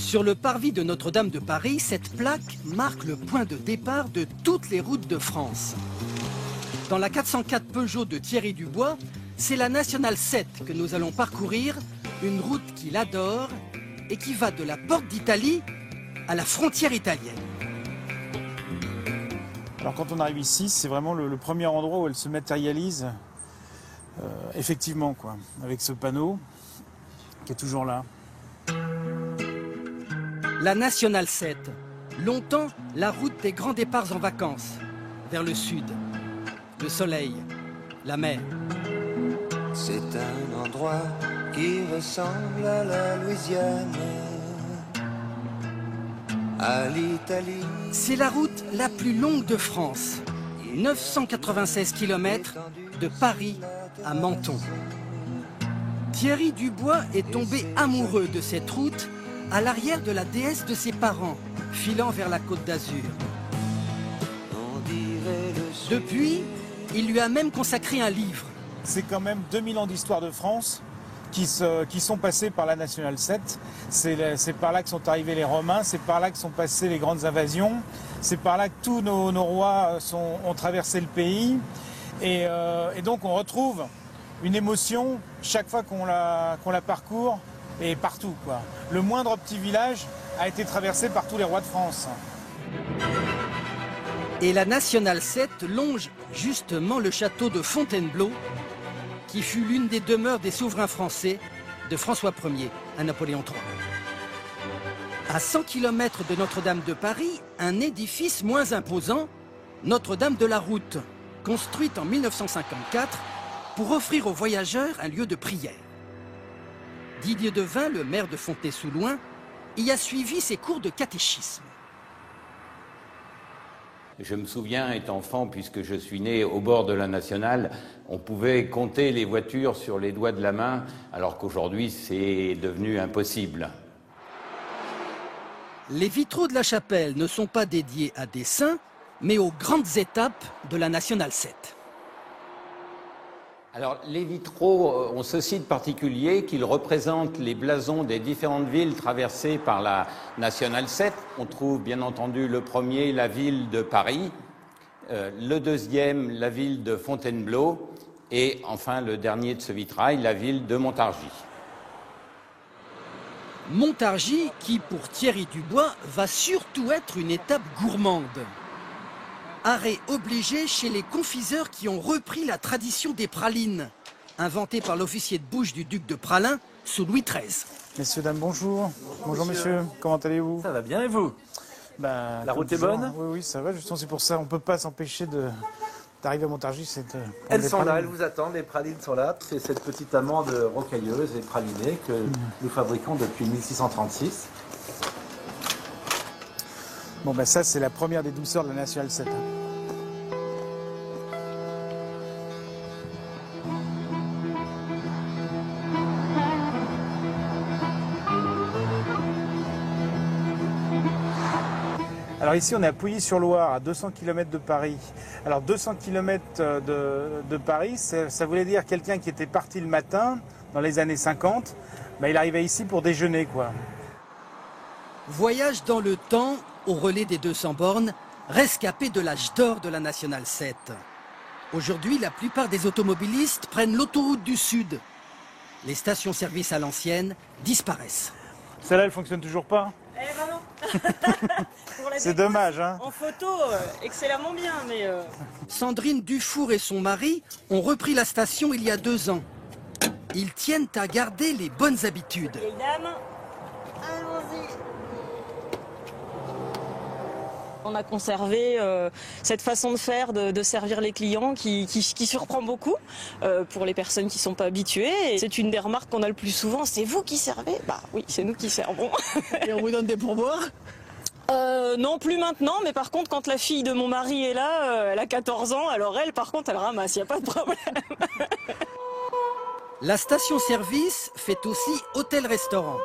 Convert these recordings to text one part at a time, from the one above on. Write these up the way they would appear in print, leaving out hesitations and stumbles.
Sur le parvis de Notre-Dame de Paris, cette plaque marque le point de départ de toutes les routes de France. Dans la 404 Peugeot de Thierry Dubois, c'est la Nationale 7 que nous allons parcourir, une route qu'il adore et qui va de la Porte d'Italie à la frontière italienne. Alors quand on arrive ici, c'est vraiment le premier endroit où elle se matérialise effectivement, quoi, avec ce panneau qui est toujours là. La Nationale 7, longtemps la route des grands départs en vacances, vers le sud, le soleil, la mer. C'est un endroit qui ressemble à la Louisiane, à l'Italie. C'est la route la plus longue de France, 996 km de Paris à Menton. Thierry Dubois est tombé amoureux de cette route à l'arrière de la déesse de ses parents, filant vers la Côte d'Azur. Depuis, il lui a même consacré un livre. C'est quand même 2000 ans d'histoire de France qui sont passés par la Nationale 7. C'est par là que sont arrivés les Romains, c'est par là que sont passées les grandes invasions, c'est par là que tous nos rois ont traversé le pays. Et donc on retrouve une émotion chaque fois qu'on la parcourt et partout, quoi. Le moindre petit village a été traversé par tous les rois de France. Et la Nationale 7 longe justement le château de Fontainebleau, qui fut l'une des demeures des souverains français de François Ier à Napoléon III. À 100 km de Notre-Dame de Paris, un édifice moins imposant, Notre-Dame de la Route, construite en 1954 pour offrir aux voyageurs un lieu de prière. Didier Devin, le maire de Fontenay-sous-Loing, y a suivi ses cours de catéchisme. Je me souviens, étant enfant, puisque je suis né au bord de la Nationale, on pouvait compter les voitures sur les doigts de la main, alors qu'aujourd'hui c'est devenu impossible. Les vitraux de la chapelle ne sont pas dédiés à des saints, mais aux grandes étapes de la Nationale 7. Alors, les vitraux ont ceci de particulier qu'ils représentent les blasons des différentes villes traversées par la Nationale 7. On trouve bien entendu le premier, la ville de Paris, le deuxième, la ville de Fontainebleau, et enfin le dernier de ce vitrail, la ville de Montargis. Montargis qui, pour Thierry Dubois, va surtout être une étape gourmande. Arrêt obligé chez les confiseurs qui ont repris la tradition des pralines, inventée par l'officier de bouche du duc de Praslin sous Louis XIII. Messieurs, dames, bonjour. Bonjour messieurs, comment allez-vous? Ça va bien et vous? La route est bonne? Oui, ça va, justement c'est pour ça, on ne peut pas s'empêcher d'arriver à Montargis. Elles sont là, elles vous attendent, les pralines sont là. C'est cette petite amande rocailleuse et pralinée que nous fabriquons depuis 1636. Bon ben ça c'est la première des douceurs de la Nationale 7. Alors ici on est à Pouilly-sur-Loire, à 200 km de Paris. Alors 200 km de Paris, ça voulait dire quelqu'un qui était parti le matin, dans les années 50, ben, il arrivait ici pour déjeuner, quoi. Voyage dans le temps, au relais des 200 bornes, rescapé de l'âge d'or de la Nationale 7. Aujourd'hui, la plupart des automobilistes prennent l'autoroute du Sud. Les stations-service à l'ancienne disparaissent. Celle-là, elle fonctionne toujours pas? Eh ben non. C'est dommage, hein. En photo, excellemment bien, mais... Sandrine Dufour et son mari ont repris la station il y a 2 ans. Ils tiennent à garder les bonnes habitudes. Vieille dame, allons-y. On a conservé cette façon de faire, de servir les clients qui surprend beaucoup pour les personnes qui ne sont pas habituées. C'est une des remarques qu'on a le plus souvent, c'est vous qui servez? Bah oui, c'est nous qui servons. Et on vous donne des pourboires? Non, plus maintenant, mais par contre, quand la fille de mon mari est là, elle a 14 ans, alors elle, par contre, elle ramasse, il n'y a pas de problème. La station-service fait aussi hôtel-restaurant.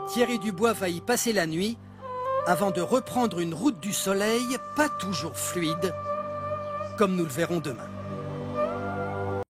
Thierry Dubois va y passer la nuit avant de reprendre une route du soleil pas toujours fluide, comme nous le verrons demain.